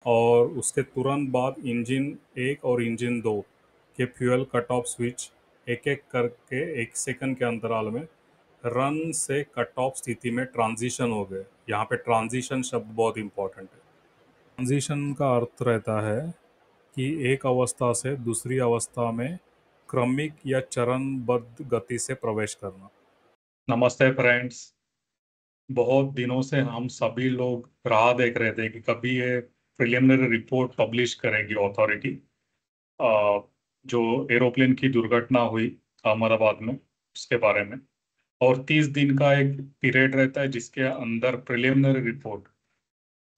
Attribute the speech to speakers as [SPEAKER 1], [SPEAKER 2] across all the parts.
[SPEAKER 1] और उसके तुरंत बाद इंजन एक और इंजन दो के फ्यूल कट ऑफ स्विच एक एक करके 1 सेकंड के अंतराल में रन से कट ऑफ स्थिति में ट्रांजिशन हो गए। यहाँ पे ट्रांजिशन शब्द बहुत इंपॉर्टेंट है। ट्रांजिशन का अर्थ रहता है कि एक अवस्था से दूसरी अवस्था में क्रमिक या चरणबद्ध गति से प्रवेश करना। नमस्ते फ्रेंड्स। बहुत दिनों से हम सभी लोग राह देख रहे थे कि कभी ये प्रिलिमिनरी रिपोर्ट पब्लिश करेगी अथॉरिटी, जो एरोप्लेन की दुर्घटना हुई अहमदाबाद में उसके बारे में। और 30 दिन का एक पीरियड रहता है जिसके अंदर प्रिलिमिनरी रिपोर्ट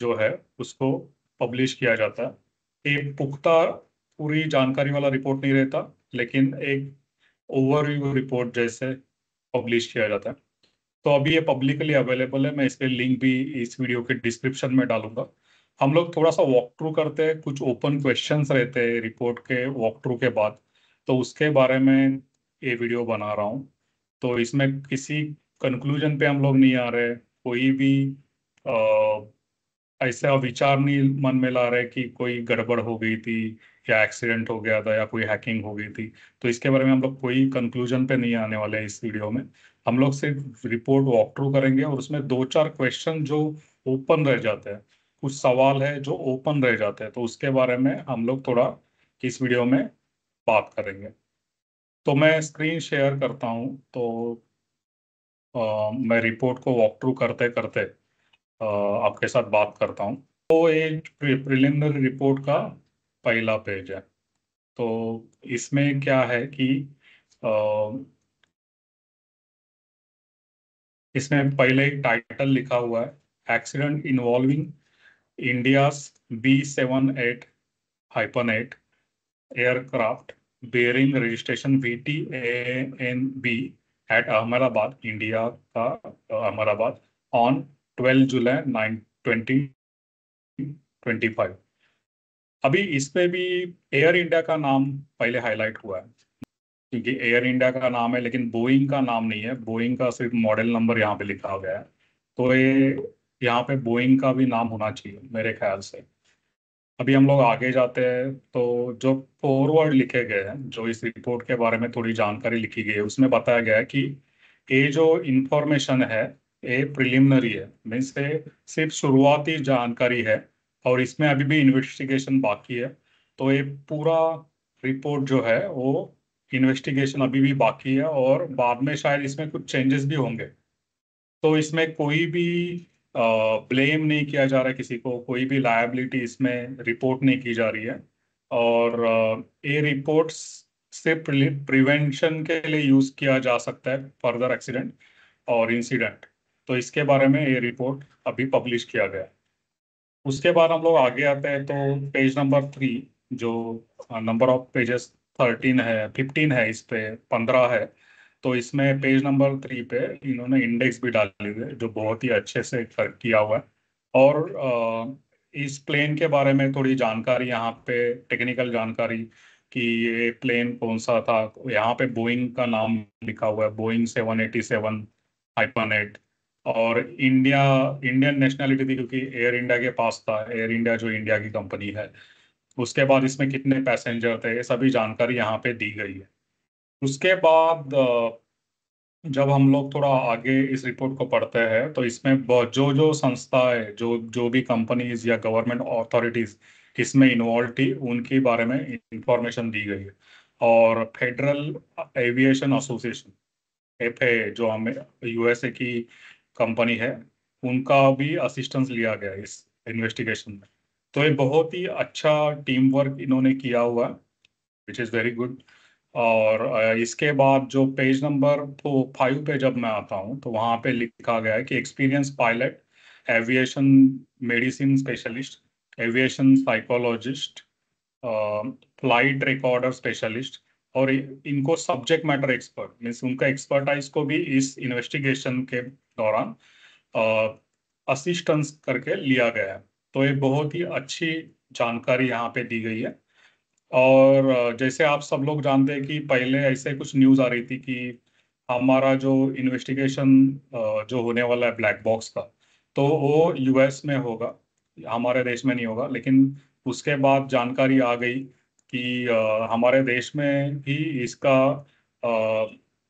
[SPEAKER 1] जो है उसको पब्लिश किया जाता है। एक पुख्ता पूरी जानकारी वाला रिपोर्ट नहीं रहता, लेकिन एक ओवरव्यू रिपोर्ट जैसे पब्लिश किया जाता है। तो अभी ये पब्लिकली अवेलेबल है। मैं इसके लिंक भी इस वीडियो के डिस्क्रिप्शन में डालूंगा। हम लोग थोड़ा सा वॉक थ्रू करते हैं, कुछ ओपन क्वेश्चंस रहते हैं रिपोर्ट के वॉक थ्रू के बाद, तो उसके बारे में ये वीडियो बना रहा हूँ। तो इसमें किसी कंक्लूजन पे हम लोग नहीं आ रहे। कोई भी ऐसा विचार नहीं मन में ला रहे कि कोई गड़बड़ हो गई थी या एक्सीडेंट हो गया था या कोई हैकिंग हो गई थी। तो इसके बारे में हम लोग कोई कंक्लूजन पे नहीं आने वाले हैं इस वीडियो में। हम लोग सिर्फ रिपोर्ट वॉक थ्रू करेंगे और उसमें दो चार क्वेश्चन जो ओपन रह जाते हैं, कुछ सवाल है जो ओपन रह जाते हैं, तो उसके बारे में हम लोग थोड़ा इस वीडियो में बात करेंगे। तो मैं स्क्रीन शेयर करता हूँ। तो मैं रिपोर्ट को वॉक थ्रू करते करते आपके साथ बात करता हूँ। तो ये प्रिलिमिनरी रिपोर्ट का पहला पेज है। तो इसमें क्या है कि अ, इसमें पहले एक टाइटल लिखा हुआ है, accident involving India's B78-8 aircraft bearing registration VTANB at Ahmedabad India का अहमदाबाद ऑन 12 जुलाई 2025। अभी इस पे भी एयर इंडिया का नाम पहले हाईलाइट हुआ है, क्योंकि एयर इंडिया का नाम है लेकिन बोइंग का नाम नहीं है। बोइंग का सिर्फ मॉडल नंबर यहाँ पे लिखा गया है। तो ये यहाँ पे बोइंग का भी नाम होना चाहिए मेरे ख्याल से। अभी हम लोग आगे जाते हैं। तो जो फॉरवर्ड लिखे गए हैं, जो इस रिपोर्ट के बारे में थोड़ी जानकारी लिखी गई है, उसमें बताया गया है कि ये जो इंफॉर्मेशन है ये प्रिलिमिनरी है, मीन्स से सिर्फ शुरुआती जानकारी है और इसमें अभी भी इन्वेस्टिगेशन बाकी है। तो ये पूरा रिपोर्ट जो है वो इन्वेस्टिगेशन अभी भी बाकी है और बाद में शायद इसमें कुछ चेंजेस भी होंगे। तो इसमें कोई भी ब्लेम नहीं किया जा रहा है किसी को, कोई भी लायबिलिटी इसमें रिपोर्ट नहीं की जा रही है। और ये रिपोर्ट्स से प्रिवेंशन के लिए यूज किया जा सकता है फर्दर एक्सीडेंट और इंसिडेंट। तो इसके बारे में ये रिपोर्ट अभी पब्लिश किया गया है। उसके बाद हम लोग आगे आते हैं। तो पेज नंबर 3, जो नंबर ऑफ पेजेस 13 है, 15 है, इस पे 15 है। तो इसमें पेज नंबर 3 पे इन्होंने इंडेक्स भी डाली हुई है जो बहुत ही अच्छे से किया हुआ है। और इस प्लेन के बारे में थोड़ी जानकारी यहाँ पे, टेक्निकल जानकारी कि ये प्लेन कौन सा था। यहाँ पे बोइंग का नाम लिखा हुआ है, बोइंग 787-8। और इंडियन नेशनलिटी थी क्योंकि एयर इंडिया के पास था, एयर इंडिया जो इंडिया की कंपनी है। उसके बाद इसमें कितने पैसेंजर थे, ये सभी जानकारी यहाँ पे दी गई है। उसके बाद जब हम लोग थोड़ा आगे इस रिपोर्ट को पढ़ते हैं तो इसमें जो जो संस्थाएं, जो जो भी कंपनीज या गवर्नमेंट अथॉरिटीज इसमें इन्वॉल्व थी उनके बारे में इंफॉर्मेशन दी गई है। और फेडरल एविएशन एसोसिएशन, FAA, जो हमें USA की कंपनी है, उनका भी असिस्टेंस लिया गया है इस इन्वेस्टिगेशन में। तो ये बहुत ही अच्छा टीम वर्क इन्होंने किया हुआ है, विच इज़ वेरी गुड। और इसके बाद जो पेज नंबर 5 पे जब मैं आता हूँ तो वहाँ पे लिखा गया है कि experience pilot, aviation medicine specialist, aviation psychologist, flight recorder specialist, और इनको सब्जेक्ट मैटर एक्सपर्ट मीन्स उनका एक्सपर्टाइज को भी इस इन्वेस्टिगेशन के दौरान असिस्टेंस करके लिया गया है। तो ये बहुत ही अच्छी जानकारी यहाँ पे दी गई है। और जैसे आप सब लोग जानते हैं कि पहले ऐसे कुछ न्यूज़ आ रही थी कि हमारा जो इन्वेस्टिगेशन जो होने वाला है ब्लैक बॉक्स का, तो वो US में होगा। हमारे देश में नहीं होगा, लेकिन उसके बाद जानकारी आ गई कि हमारे देश में भी इसका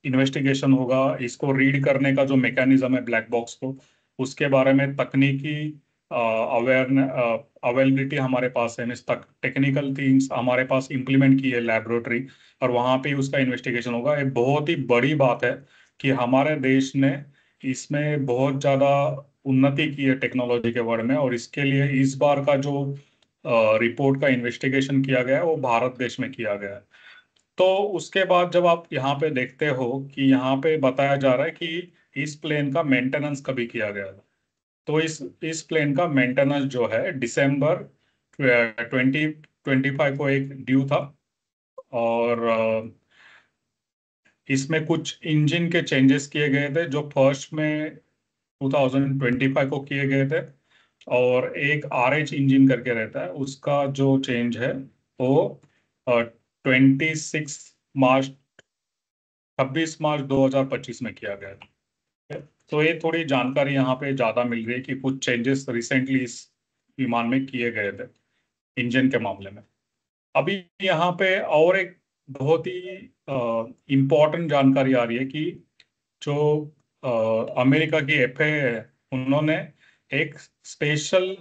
[SPEAKER 1] इन्वेस्टिगेशन होगा। इसको रीड करने का जो मैकेनिज्म है ब्लैक बॉक्स को, उसके बारे में तकनीकी अवेलेबिलिटी हमारे पास है, मीन्स तक टेक्निकल थिंग्स हमारे पास इम्प्लीमेंट की है लैबोरेटरी, और वहाँ पे उसका इन्वेस्टिगेशन होगा। एक बहुत ही बड़ी बात है कि हमारे देश ने इसमें बहुत ज़्यादा उन्नति की है टेक्नोलॉजी के वर्ल्ड में, और इसके लिए इस बार का जो रिपोर्ट का इन्वेस्टिगेशन किया गया है वो भारत देश में किया गया है। तो उसके बाद जब आप यहाँ पे देखते हो कि यहाँ पे बताया जा रहा है कि इस प्लेन का मेंटेनेंस कभी किया गया था, तो इस प्लेन का मेंटेनेंस जो है दिसंबर 2025 को एक ड्यू था। और इसमें कुछ इंजन के चेंजेस किए गए थे जो फर्स्ट में 2025 को किए गए थे। और एक RH इंजन करके रहता है, उसका जो चेंज है वो 26 मार्च 26 मार्च 2025 में किया गया है। तो ये थोड़ी जानकारी यहाँ पे ज्यादा मिल रही है कि कुछ चेंजेस रिसेंटली इस विमान में किए गए थे इंजन के मामले में। अभी यहाँ पे और एक बहुत ही इम्पोर्टेंट जानकारी आ रही है कि जो अमेरिका की FAA है, उन्होंने एक स्पेशल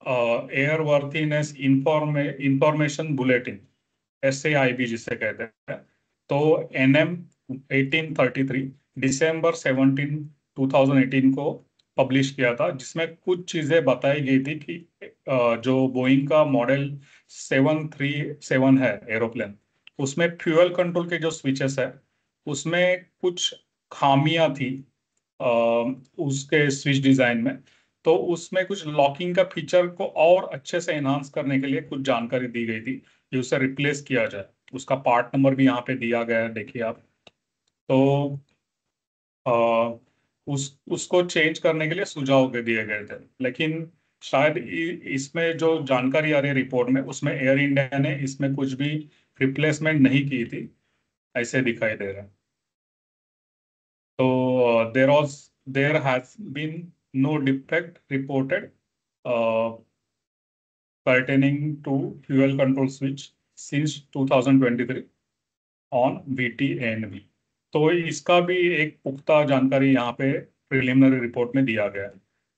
[SPEAKER 1] एयरवर्थीनेस इंफॉर्मेशन बुलेटिन, SAIB जिसे कहते हैं, तो NM 1833 दिसंबर 17 2018 को पब्लिश किया था, जिसमें कुछ चीजें बताई गई थी कि जो बोइंग का मॉडल 737 है एरोप्लेन, उसमें फ्यूल कंट्रोल के जो स्विचेस है उसमें कुछ खामियां थी उसके स्विच डिजाइन में। तो उसमें कुछ लॉकिंग का फीचर को और अच्छे से एनहांस करने के लिए कुछ जानकारी दी गई थी कि उसे रिप्लेस किया जाए। उसका पार्ट नंबर भी यहाँ पे दिया गया है, देखिए आप। तो आ, उसको चेंज करने के लिए सुझाव दिए गए थे, लेकिन शायद इसमें जो जानकारी आ रही है रिपोर्ट में, उसमें एयर इंडिया ने इसमें कुछ भी रिप्लेसमेंट नहीं की थी, ऐसे दिखाई दे रहा है। तो there has been no defect reported pertaining to fuel control switch since 2023 on VTNV। तो इसका भी एक पुख्ता जानकारी यहाँ पे प्रिलिमिनरी रिपोर्ट में दिया गया है।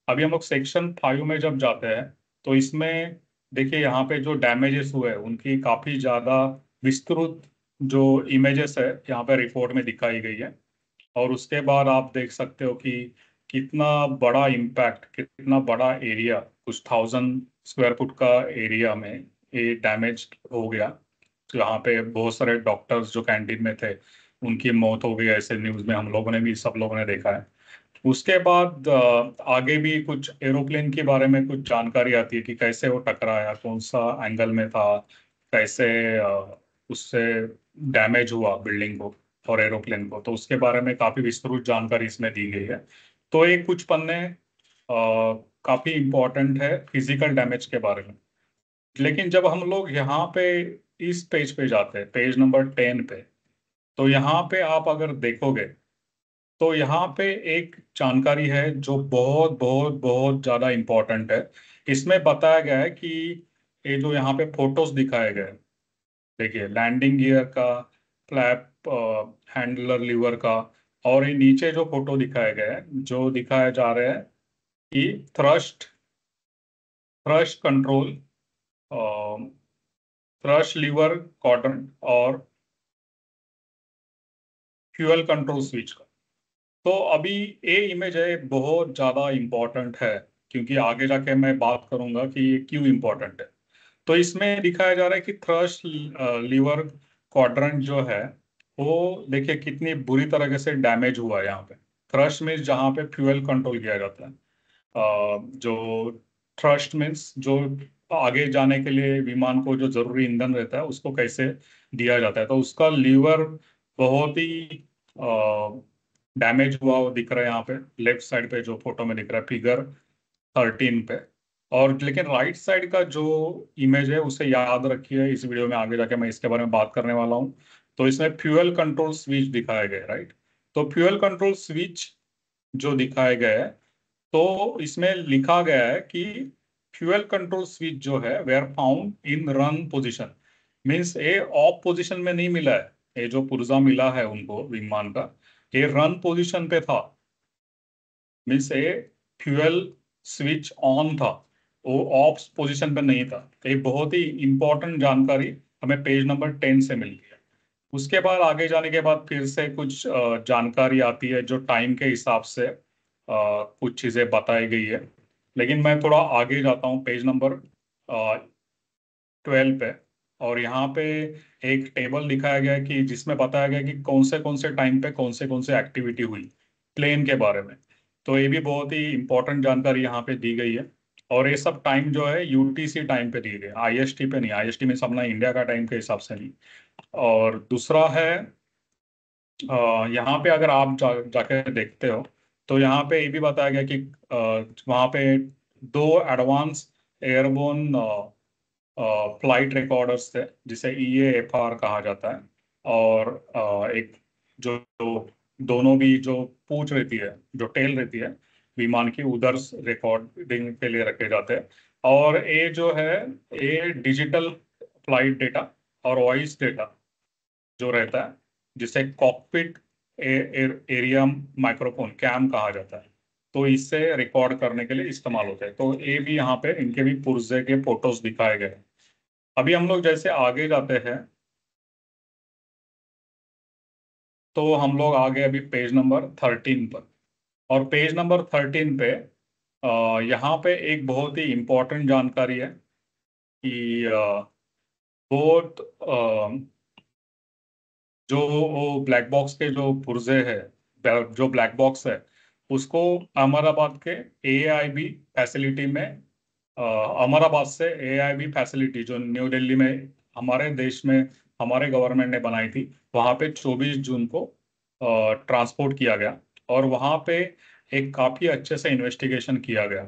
[SPEAKER 1] अभी हम लोग सेक्शन 5 में जब जाते हैं, तो इसमें देखिए यहाँ पे जो डैमेजेस हुए उनकी काफी ज्यादा विस्तृत जो इमेजेस है यहाँ पे रिपोर्ट में दिखाई गई है। और उसके बाद आप देख सकते हो कि कितना बड़ा इम्पैक्ट, कितना बड़ा एरिया, कुछ 1000 स्क्वायर फुट का एरिया में ये डैमेज हो गया। तो यहाँ पे बहुत सारे डॉक्टर्स जो कैंटीन में थे उनकी मौत हो गई, ऐसे न्यूज में हम लोगों ने भी, सब लोगों ने देखा है। उसके बाद आगे भी कुछ एरोप्लेन के बारे में कुछ जानकारी आती है कि कैसे वो टकराया, कौन सा एंगल में था, कैसे उससे डैमेज हुआ बिल्डिंग को और एरोप्लेन को। तो उसके बारे में काफी विस्तृत जानकारी इसमें दी गई है। तो ये कुछ पन्ने काफी इम्पोर्टेंट है फिजिकल डैमेज के बारे में। लेकिन जब हम लोग यहाँ पे इस पेज पे जाते हैं, पेज नंबर 10 पे, तो यहाँ पे आप अगर देखोगे तो यहाँ पे एक जानकारी है जो बहुत बहुत बहुत ज्यादा इम्पोर्टेंट है। इसमें बताया गया है कि ये जो यहाँ पे फोटोज दिखाए गए, देखिए लैंडिंग गियर का, फ्लैप हैंडलर लीवर का, और ये नीचे जो फोटो दिखाए गए हैं, जो दिखाए जा रहे हैं कि thrust thrust control, thrust lever quadrant और फ्यूल कंट्रोल स्विच का। तो अभी ये इमेज है बहुत ज्यादा इम्पोर्टेंट है, क्योंकि आगे जाके मैं बात करूंगा कि ये क्यों इम्पोर्टेंट है। तो इसमें दिखाया जा रहा है कि थ्रस्ट लीवर क्वाड्रेंट जो है वो देखिए कितनी बुरी तरीके से डैमेज हुआ है यहाँ पे। थ्रस्ट मीन्स जहाँ पे फ्यूल कंट्रोल किया जाता है, जो थ्रस्ट मीन्स जो आगे जाने के लिए विमान को जो जरूरी ईंधन रहता है उसको कैसे दिया जाता है। तो उसका लीवर बहुत ही डैमेज हुआ वो दिख रहा है यहाँ पे लेफ्ट साइड पे, जो फोटो में दिख रहा है फिगर 13 पे। और लेकिन राइट साइड का जो इमेज है उसे याद रखिए, इस वीडियो में आगे जाके मैं इसके बारे में बात करने वाला हूँ। तो इसमें फ्यूल कंट्रोल स्विच दिखाए गए, राइट। तो फ्यूल कंट्रोल स्विच जो दिखाए गए हैं, तो इसमें लिखा गया है कि फ्यूल कंट्रोल स्विच जो है were found in run position, means ये ऑफ पोजीशन में नहीं मिला है। ये जो पुर्जा मिला है उनको विमान का, ये रन पोजीशन पे था। मीन्स ये फ्यूल स्विच ऑन था, वो ऑफ पोजीशन पे नहीं था। तो ये बहुत ही इंपॉर्टेंट जानकारी हमें पेज नंबर 10 से मिलती है। उसके बाद आगे जाने के बाद फिर से कुछ जानकारी आती है जो टाइम के हिसाब से कुछ चीजें बताई गई है। लेकिन मैं थोड़ा आगे जाता हूँ पेज नंबर 12 पे, और यहाँ पे एक टेबल दिखाया गया है कि जिसमें बताया गया कि कौन से टाइम पे कौन से एक्टिविटी हुई प्लेन के बारे में। तो ये भी बहुत ही इंपॉर्टेंट जानकारी यहाँ पे दी गई है। और ये सब टाइम जो है यूटीसी टाइम पे दिए गए, आईएसटी पे नहीं। आईएसटी में अपना इंडिया का टाइम के हिसाब से नहीं। और दूसरा है यहाँ पे अगर आप जाके देखते हो तो यहाँ पे ये भी बताया गया कि वहाँ पे दो एडवांस एयरबोर्न फ्लाइट रिकॉर्डर्स थे जिसे EAFR कहा जाता है। और एक जो दोनों भी जो पूंछ रहती है, जो टेल रहती है विमान की, उधर रिकॉर्डिंग के लिए रखे जाते हैं। और ये जो है ये डिजिटल फ्लाइट डेटा और वॉइस डेटा जो रहता है जिसे कॉकपिट एरिया माइक्रोफोन कैम कहा जाता है, तो इससे रिकॉर्ड करने के लिए इस्तेमाल होता है। तो ये भी यहाँ पे इनके भी पुर्जे के फोटोज दिखाए गए हैं। अभी हम लोग जैसे आगे जाते हैं तो हम लोग आगे अभी पेज नंबर 13 पर। और पेज नंबर 13 पे यहाँ पे एक बहुत ही इम्पोर्टेंट जानकारी है कि बहुत जो वो ब्लैक बॉक्स के जो पुर्जे है, जो ब्लैक बॉक्स है, उसको अहमदाबाद के AIB फैसिलिटी में अहमदाबाद से AIB फैसिलिटी जो न्यू दिल्ली में हमारे देश में हमारे गवर्नमेंट ने बनाई थी, वहाँ पे 24 जून को ट्रांसपोर्ट किया गया। और वहाँ पे एक काफी अच्छे से इन्वेस्टिगेशन किया गया।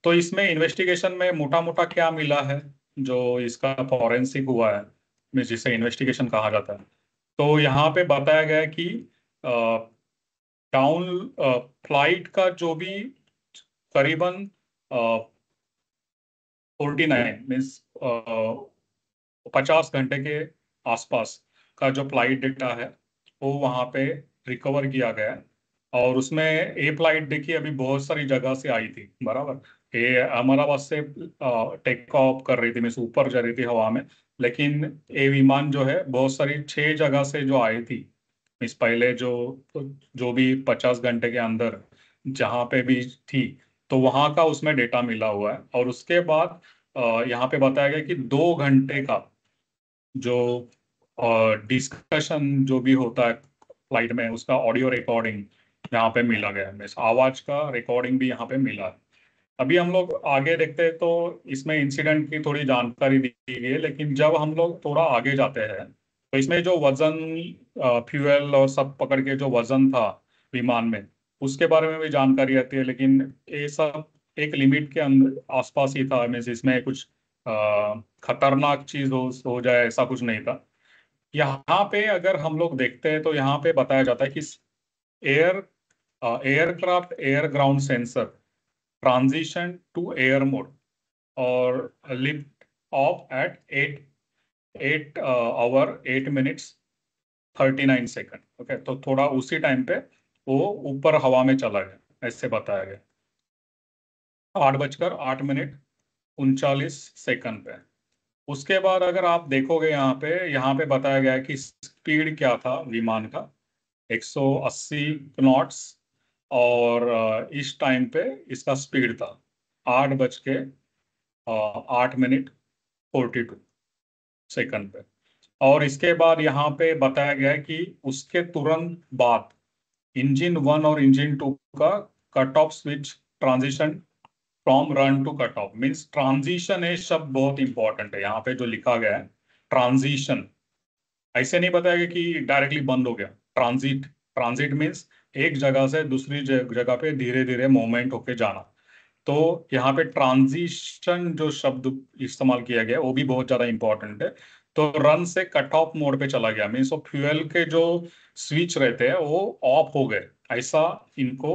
[SPEAKER 1] तो इसमें इन्वेस्टिगेशन में मोटा मोटा क्या मिला है, जो इसका फॉरेंसिक हुआ है जिसे इन्वेस्टिगेशन कहा जाता है। तो यहाँ पे बताया गया है कि डाउन फ्लाइट का जो भी करीबन 49 मीन्स 50 घंटे के आसपास का जो फ्लाइट डेटा है वो वहाँ पे रिकवर किया गया है। और उसमें ए फ्लाइट देखिए अभी बहुत सारी जगह से आई थी, बराबर। ये अहमदाबाद से टेक ऑफ कर रही थी, मीन्स ऊपर जा रही थी हवा में। लेकिन ये विमान जो है बहुत सारी 6 जगह से जो आई थी, मीन्स पहले जो जो भी 50 घंटे के अंदर जहाँ पे भी थी, तो वहाँ का उसमें डेटा मिला हुआ है। और उसके बाद यहाँ पे बताया गया कि 2 घंटे का जो डिस्कशन जो भी होता है फ्लाइट में, उसका ऑडियो रिकॉर्डिंग यहाँ पे मिला गया है, मीन्स आवाज का रिकॉर्डिंग भी यहाँ पे मिला है। अभी हम लोग आगे देखते हैं तो इसमें इंसिडेंट की थोड़ी जानकारी दी गई है। लेकिन जब हम लोग थोड़ा आगे जाते हैं तो इसमें जो वजन, फ्यूल और सब पकड़ के जो वजन था विमान में, उसके बारे में भी जानकारी आती है। लेकिन ये सब एक लिमिट के अंदर आसपास ही था, मीन्स इसमें कुछ खतरनाक चीज हो जाए ऐसा कुछ नहीं था। यहाँ पे अगर हम लोग देखते हैं तो यहाँ पे बताया जाता है कि air aircraft air ground sensor transition to air mode और lift off at 8 hour 8 minutes 39 second. Okay, तो थोड़ा उसी टाइम पे वो ऊपर हवा में चला गया, ऐसे बताया गया। 8 बजकर 8 मिनट 39 सेकंड पे। उसके बाद अगर आप देखोगे यहाँ पे बताया गया है कि स्पीड क्या था विमान का, 180 नॉट्स। और इस टाइम पे इसका स्पीड था 8 बज के 8 मिनट 42 सेकंड पे। और इसके बाद यहाँ पे बताया गया है कि उसके तुरंत बाद इंजन 1 और इंजन 2 का cut off switch transition from run to cut off, means transition है शब्द बहुत इंपॉर्टेंट है यहाँ पे जो लिखा गया है। ट्रांजिशन ऐसे नहीं बताया गया कि डायरेक्टली बंद हो गया। ट्रांजिट, ट्रांजिट मीन्स एक जगह से दूसरी जगह पे धीरे धीरे मूवमेंट होके जाना। तो यहाँ पे ट्रांजिशन जो शब्द इस्तेमाल किया गया वो भी बहुत ज्यादा इंपॉर्टेंट है। तो रन से कट ऑफ मोड पे चला गया, मीन्स वो फ्यूल के जो स्विच रहते हैं वो ऑफ हो गए, ऐसा इनको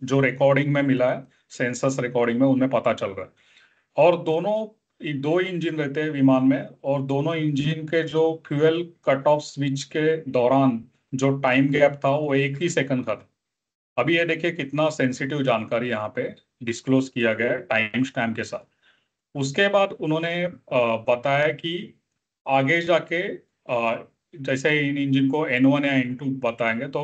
[SPEAKER 1] जो रिकॉर्डिंग में मिला है, सेंसस रिकॉर्डिंग में उनमें पता चल रहा है। और दो इंजन रहते हैं विमान में, और दोनों इंजन के जो फ्यूल कट ऑफ स्विच के दौरान जो टाइम गैप था वो 1 ही सेकंड का था। अभी ये देखिए कितना सेंसिटिव जानकारी यहाँ पे डिस्क्लोज किया गया है टाइम स्टैम्प के साथ। उसके बाद उन्होंने बताया कि आगे जाके जैसे इन इंजन को N1 या N2 बताएंगे तो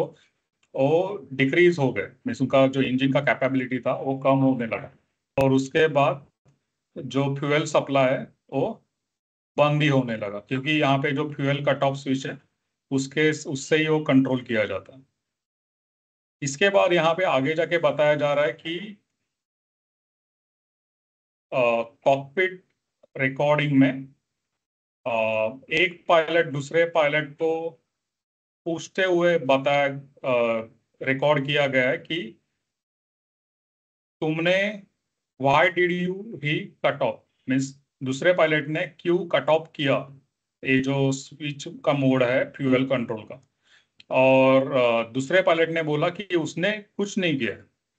[SPEAKER 1] वो डिक्रीज हो गए, मीन्स उनका जो इंजन का कैपेबिलिटी था वो कम होने लगा। और उसके बाद जो फ्यूल सप्लाई है वो बंद ही होने लगा, क्योंकि यहाँ पे जो फ्यूल कट ऑफ स्विच है उसके उससे ही वो कंट्रोल किया जाता है। इसके बाद यहाँ पे आगे जाके बताया जा रहा है कि कॉकपिट रिकॉर्डिंग में एक पायलट दूसरे पायलट को पूछते हुए बताया, रिकॉर्ड किया गया है कि तुमने why did you he cut off, means दूसरे पायलट ने क्यों कट ऑफ किया ये जो स्विच का मोड है फ्यूल कंट्रोल का। और दूसरे पायलट ने बोला कि उसने कुछ नहीं किया,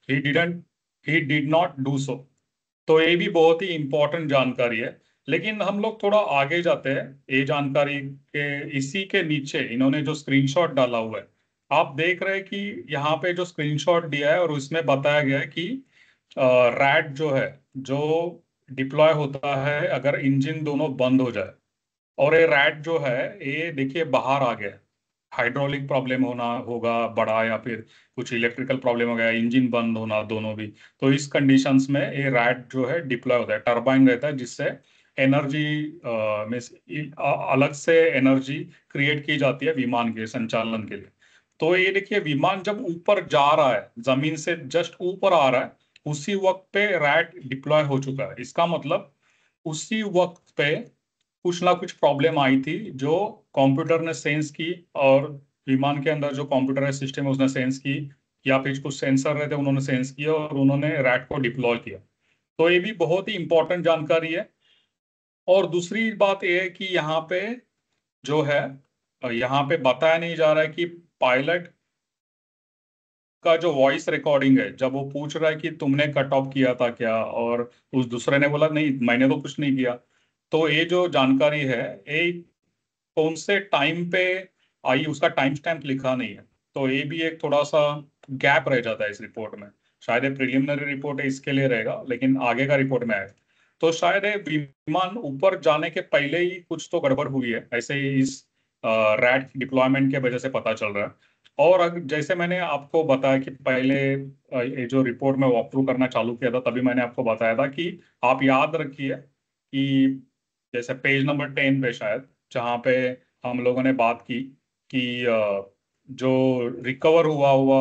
[SPEAKER 1] he did not do so. तो ये भी बहुत ही इंपॉर्टेंट जानकारी है। लेकिन हम लोग थोड़ा आगे जाते हैं ये जानकारी के, इसी के नीचे इन्होंने जो स्क्रीनशॉट डाला हुआ है आप देख रहे हैं कि यहाँ पे जो स्क्रीनशॉट दिया है और उसमें बताया गया है कि रैट जो है जो डिप्लॉय होता है अगर इंजन दोनों बंद हो जाए। और ये रैट जो है ये देखिए बाहर आ गया, हाइड्रोलिक प्रॉब्लम होना होगा बड़ा, या फिर कुछ इलेक्ट्रिकल प्रॉब्लम हो गया, इंजन बंद होना, दोनों भी। तो इस कंडीशंस में ये रैट जो है डिप्लॉय होता है, टरबाइन रहता है जिससे एनर्जी मीन्स अलग से एनर्जी क्रिएट की जाती है विमान के संचालन के लिए। तो ये देखिए विमान जब ऊपर जा रहा है, जमीन से जस्ट ऊपर आ रहा है, उसी वक्त पे रैट डिप्लॉय हो चुका है। इसका मतलब उसी वक्त पे कुछ ना कुछ प्रॉब्लम आई थी जो कंप्यूटर ने सेंस की, और विमान के अंदर जो कंप्यूटर सिस्टम है उसने सेंस की, या फिर कुछ सेंसर रहते उन्होंने सेंस किया और उन्होंने रैट को डिप्लॉय किया। तो ये भी बहुत ही इंपॉर्टेंट जानकारी है। और दूसरी बात यह है कि यहाँ पे जो है यहाँ पे बताया नहीं जा रहा है कि पायलट का जो वॉइस रिकॉर्डिंग है जब वो पूछ रहा है कि तुमने कट ऑफ किया था क्या, और उस दूसरे ने बोला नहीं मैंने तो कुछ नहीं किया। तो ये जो जानकारी है ये कौन से टाइम पे आई उसका टाइम स्टैम्प लिखा नहीं है। तो ये भी एक थोड़ा सा गैप रह जाता है इस रिपोर्ट में। शायद ये प्रिलिमिनरी रिपोर्ट है इसके लिए रहेगा, लेकिन आगे का रिपोर्ट में आएगा। तो शायद ये विमान ऊपर जाने के पहले ही कुछ तो गड़बड़ हुई है, ऐसे ही इस रैट डिप्लॉयमेंट के वजह से पता चल रहा है। और जैसे मैंने आपको बताया कि पहले ये जो रिपोर्ट में वॉक थ्रू करना चालू किया था तभी मैंने आपको बताया था कि आप याद रखिए कि जैसे पेज नंबर 10 पे शायद, जहाँ पे हम लोगों ने बात की कि जो रिकवर हुआ हुआ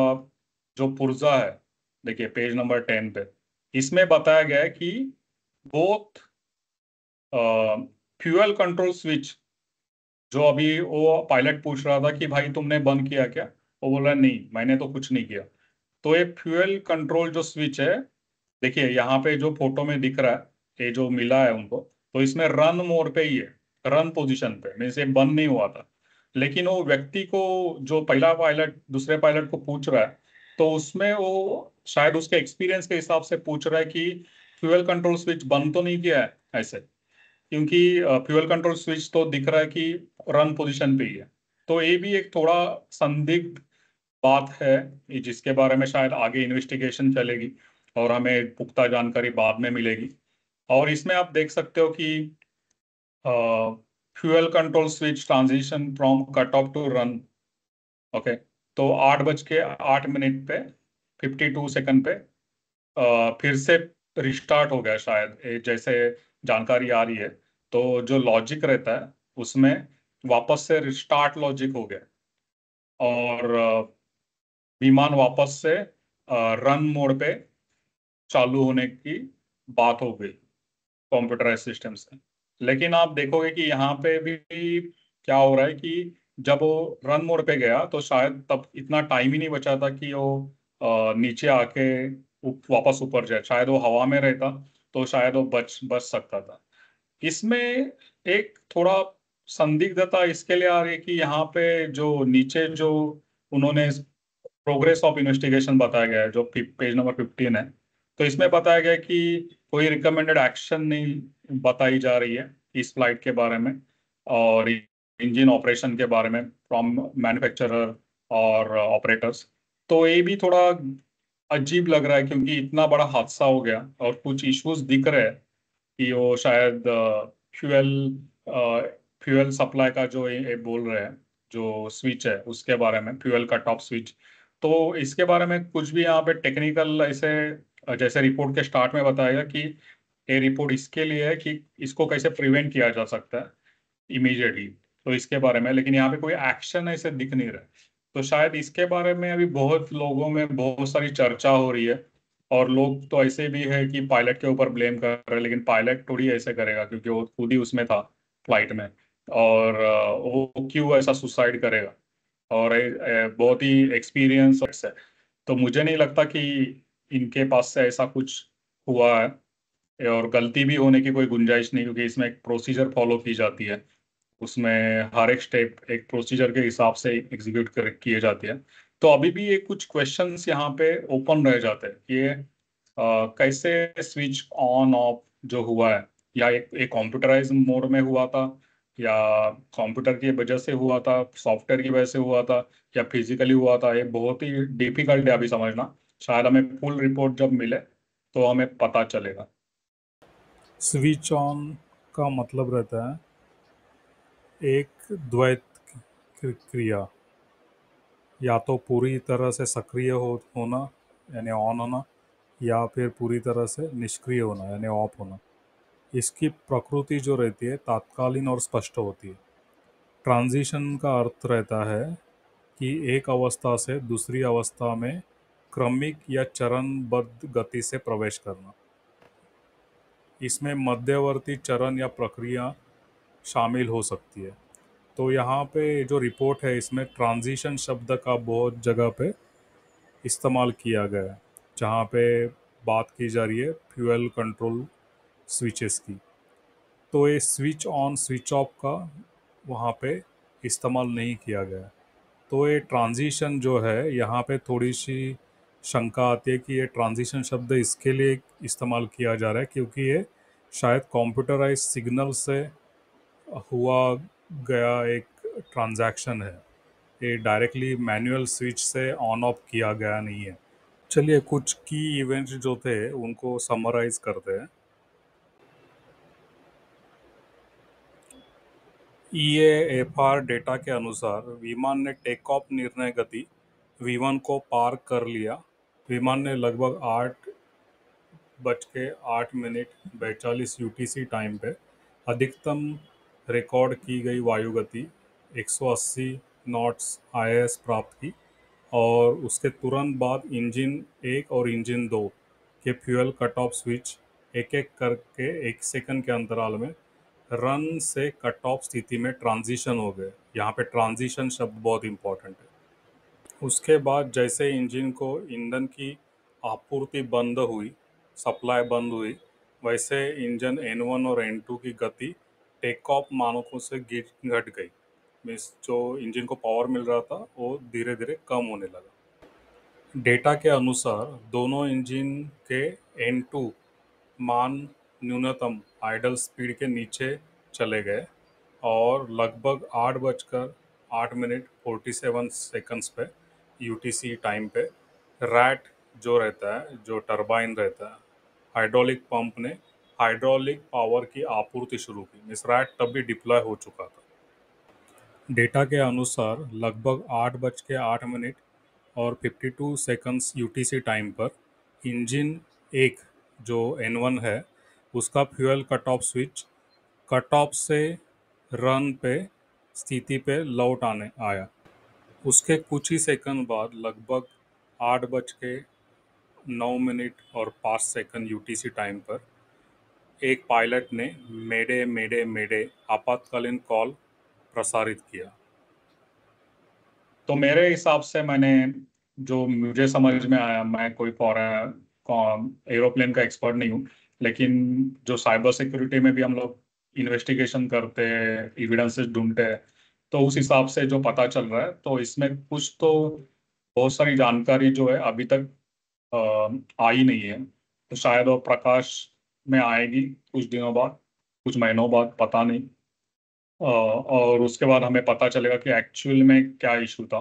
[SPEAKER 1] जो पुर्जा है, देखिए पेज नंबर 10 पे इसमें बताया गया है कि बोथ फ्यूल कंट्रोल स्विच, जो अभी वो पायलट पूछ रहा था कि भाई तुमने बंद किया क्या, वो बोला नहीं मैंने तो कुछ नहीं किया। तो ये फ्यूल कंट्रोल जो स्विच है, देखिए यहाँ पे जो फोटो में दिख रहा है ये जो मिला है उनको, तो इसमें रन मोड पे ही है, रन पोजीशन पे, मीन्स ये बंद नहीं हुआ था। लेकिन वो व्यक्ति को जो पहला पायलट दूसरे पायलट को पूछ रहा है तो उसमें वो शायद उसके एक्सपीरियंस के हिसाब से पूछ रहा है कि फ्यूल कंट्रोल स्विच बंद तो नहीं किया है ऐसे, क्योंकि फ्यूल कंट्रोल स्विच तो दिख रहा है कि रन पोजीशन पे ही है। तो ये भी एक थोड़ा संदिग्ध बात है जिसके बारे में शायद आगे इन्वेस्टिगेशन चलेगी और हमें पुख्ता जानकारी बाद में मिलेगी। और इसमें आप देख सकते हो कि fuel control switch transition from cut off to run. Okay, तो 8:08 पे 52 सेकंड पे फिर से रिस्टार्ट हो गया शायद, जैसे जानकारी आ रही है। तो जो लॉजिक रहता है उसमें वापस से रिस्टार्ट लॉजिक हो गया, और विमान वापस से रन मोड पे चालू होने की बात हो गई कंप्यूटराइज सिस्टम से। लेकिन आप देखोगे कि यहाँ पे भी क्या हो रहा है कि जब वो रन मोड पे गया तो शायद तब इतना टाइम ही नहीं बचा था कि वो नीचे आके वापस ऊपर जाए। शायद वो हवा में रहता तो शायद वो बच बच सकता था। इसमें एक थोड़ा संदिग्धता इसके लिए आ रही है कि यहाँ पे जो नीचे जो उन्होंने प्रोग्रेस ऑफ इन्वेस्टिगेशन बताया गया है जो पेज नंबर 15 है, तो इसमें बताया गया है कि कोई रिकमेंडेड एक्शन नहीं बताई जा रही है इस फ्लाइट के बारे में और इंजन ऑपरेशन के बारे में फ्रॉम मैन्युफैक्चरर और ऑपरेटर्स। तो ये भी थोड़ा अजीब लग रहा है क्योंकि इतना बड़ा हादसा हो गया और कुछ इश्यूज दिख रहे हैं कि वो शायद फ्यूल फ्यूल सप्लाई का जो ये बोल रहे हैं जो स्विच है उसके बारे में, फ्यूल का टॉप स्विच। तो इसके बारे में कुछ भी यहाँ पे टेक्निकल ऐसे जैसे रिपोर्ट के स्टार्ट में बताया गया कि ये रिपोर्ट इसके लिए है कि इसको कैसे प्रिवेंट किया जा सकता है इमीडिएटली, तो इसके बारे में। लेकिन यहाँ पे कोई एक्शन ऐसे दिख नहीं रहा है। तो शायद इसके बारे में अभी बहुत लोगों में बहुत सारी चर्चा हो रही है और लोग तो ऐसे भी है कि पायलट के ऊपर ब्लेम कर रहे हैं, लेकिन पायलट थोड़ी ऐसे करेगा क्योंकि वो खुद ही उसमें था फ्लाइट में। और वो क्यों ऐसा सुसाइड करेगा, और बहुत ही एक्सपीरियंस है। तो मुझे नहीं लगता कि इनके पास से ऐसा कुछ हुआ है और गलती भी होने की कोई गुंजाइश नहीं, क्योंकि इसमें एक प्रोसीजर फॉलो की जाती है। उसमें हर एक स्टेप एक प्रोसीजर के हिसाब से एग्जीक्यूट कर किए जाते हैं। तो अभी भी ये कुछ क्वेश्चंस यहाँ पे ओपन रह जाते हैं कि ये कैसे स्विच ऑन ऑफ जो हुआ है, या एक कंप्यूटराइज मोड में हुआ था, या कंप्यूटर की वजह से हुआ था, सॉफ्टवेयर की वजह से हुआ था, या फिजिकली हुआ था। ये बहुत ही डिफिकल्ट है अभी समझना। शायद हमें फुल रिपोर्ट जब मिले तो हमें पता चलेगा।
[SPEAKER 2] स्विच ऑन का मतलब रहता है एक द्वैत क्रिया, या तो पूरी तरह से सक्रिय होना यानी ऑन होना, या फिर पूरी तरह से निष्क्रिय होना यानी ऑफ होना। इसकी प्रकृति जो रहती है तात्कालीन और स्पष्ट होती है। ट्रांजिशन का अर्थ रहता है कि एक अवस्था से दूसरी अवस्था में क्रमिक या चरणबद्ध गति से प्रवेश करना। इसमें मध्यवर्ती चरण या प्रक्रिया शामिल हो सकती है। तो यहाँ पे जो रिपोर्ट है इसमें ट्रांजिशन शब्द का बहुत जगह पे इस्तेमाल किया गया है, जहाँ पे बात की जा रही है फ्यूल कंट्रोल स्विचेस की। तो ये स्विच ऑन स्विच ऑफ का वहाँ पे इस्तेमाल नहीं किया गया। तो ये ट्रांजिशन जो है यहाँ पे थोड़ी सी शंका आती है कि ये ट्रांजिशन शब्द इसके लिए इस्तेमाल किया जा रहा है क्योंकि ये शायद कंप्यूटराइज सिग्नल से हुआ गया एक ट्रांजैक्शन है। ये डायरेक्टली मैनुअल स्विच से ऑन ऑफ किया गया नहीं है। चलिए कुछ की इवेंट्स जो थे उनको समराइज करते हैं। EAFR डेटा के अनुसार विमान ने टेक ऑफ निर्णय गति V1 को पार कर लिया। विमान ने लगभग 8:08 UTC टाइम पे अधिकतम रिकॉर्ड की गई वायु गति 180 नॉट्स IS प्राप्त की और उसके तुरंत बाद इंजन 1 और इंजन 2 के फ्यूल कट ऑफ स्विच एक एक करके 1 सेकंड के अंतराल में रन से कट ऑफ स्थिति में ट्रांजिशन हो गए। यहाँ पे ट्रांजिशन शब्द बहुत इंपॉर्टेंट है। उसके बाद जैसे इंजन को ईंधन की आपूर्ति बंद हुई, सप्लाई बंद हुई, वैसे इंजन N1 और N2 की गति टेक ऑफ मानकों से घट गई। मीन्स जो इंजन को पावर मिल रहा था वो धीरे धीरे कम होने लगा। डेटा के अनुसार दोनों इंजन के N2 मान न्यूनतम आइडल स्पीड के नीचे चले गए और लगभग 8:08 पे UTC टाइम पे रैट जो रहता है, जो टरबाइन रहता है, हाइड्रोलिक पंप ने हाइड्रोलिक पावर की आपूर्ति शुरू की। मिस रैट तब भी डिप्लॉय हो चुका था। डेटा के अनुसार लगभग 8:08 और 52 सेकंड्स UTC टाइम पर इंजन 1 जो N1 है उसका fuel cut off switch cut off से रन पे स्थिति पे लौट आने आया। उसके कुछ ही सेकंड बाद लगभग 8:09 और 5 सेकंड UTC टाइम पर एक पायलट ने मेडे मेडे मेडे आपातकालीन कॉल प्रसारित किया।
[SPEAKER 1] तो मेरे हिसाब से मैंने जो मुझे समझ में आया, मैं कोई फॉरेन एरोप्लेन का एक्सपर्ट नहीं हूँ, लेकिन जो साइबर सिक्योरिटी में भी हम लोग इन्वेस्टिगेशन करते हैं, एविडेंसेस ढूंढते हैं, तो उस हिसाब से जो पता चल रहा है, तो इसमें कुछ तो बहुत सारी जानकारी जो है अभी तक आई नहीं है। तो शायद वो प्रकाश में आएगी कुछ दिनों बाद, कुछ महीनों बाद, पता नहीं। और उसके बाद हमें पता चलेगा कि एक्चुअल में क्या इशू था।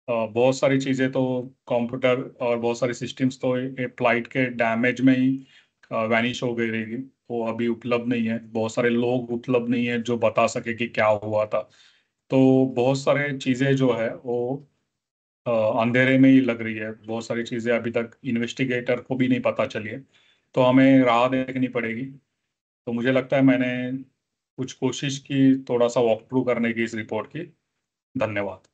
[SPEAKER 1] बहुत सारी चीज़ें तो, कंप्यूटर और बहुत सारी सिस्टम्स तो फ्लाइट के डैमेज में ही वैनिश हो गई रहेगी। वो अभी उपलब्ध नहीं है, बहुत सारे लोग उपलब्ध नहीं है जो बता सके कि क्या हुआ था। तो बहुत सारे चीज़ें जो है वो अ, अंधेरे में ही लग रही है। बहुत सारी चीज़ें अभी तक इन्वेस्टिगेटर को भी नहीं पता चली है, तो हमें राह देखनी पड़ेगी। तो मुझे लगता है मैंने कुछ कोशिश की थोड़ा सा वॉक थ्रू करने की इस रिपोर्ट की। धन्यवाद।